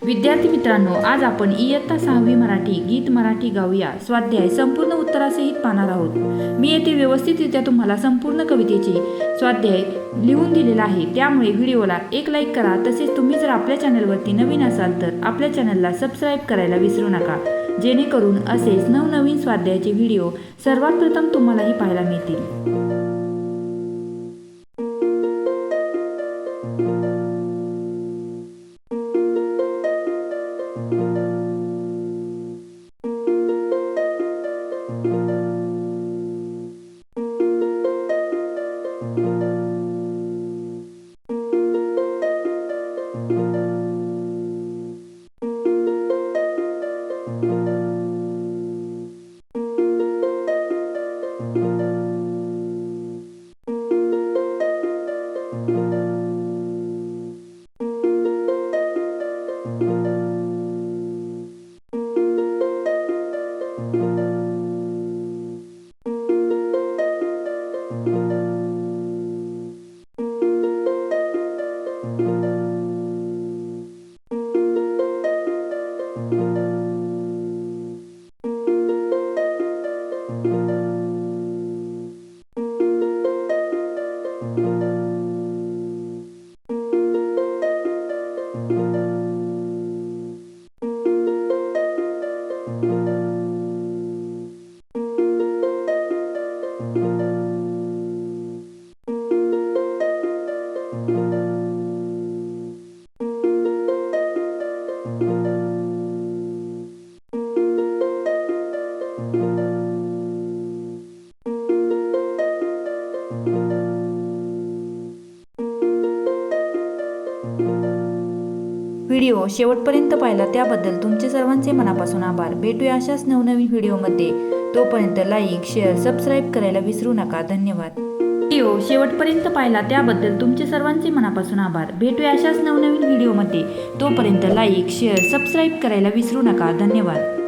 विद्यार्थी मित्रांनो, आज आपण इयत्ता 6वी मराठी गीत मराठी गाऊया स्वाध्याय संपूर्ण उत्तरासहित पाहणार आहोत। मी येथे व्यवस्थितरित्या तुम्हाला संपूर्ण कवितेचे स्वाध्याय लिहून दिलेला आहे, त्यामुळे व्हिडिओला एक लाईक करा। तसेच तुम्ही जर आपल्या चॅनलवरती नवीन असाल तर आपल्या चॅनलला सबस्क्राईब करायला विसरू नका, जेणेकरून असेच नवनवीन स्वाध्यायाचे व्हिडिओ सर्वात प्रथम तुम्हालाही पाहायला मिळतील। व्हिडिओ शेवटपर्यंत पाहिला त्याबद्दल तुमचे सर्वांचे मनापासून आभार। भेटूया अशाच नवनवीन व्हिडिओमध्ये। तोपर्यंत लाईक, शेअर, सबस्क्राईब करायला विसरू नका। धन्यवाद। व्हिडिओ शेवटपर्यंत पाहिला त्याबद्दल तुमचे सर्वांचे मनापासून आभार। भेटूया अशाच नवनवीन व्हिडिओमध्ये। तोपर्यंत लाईक, शेअर, सबस्क्राईब करायला विसरू नका। धन्यवाद।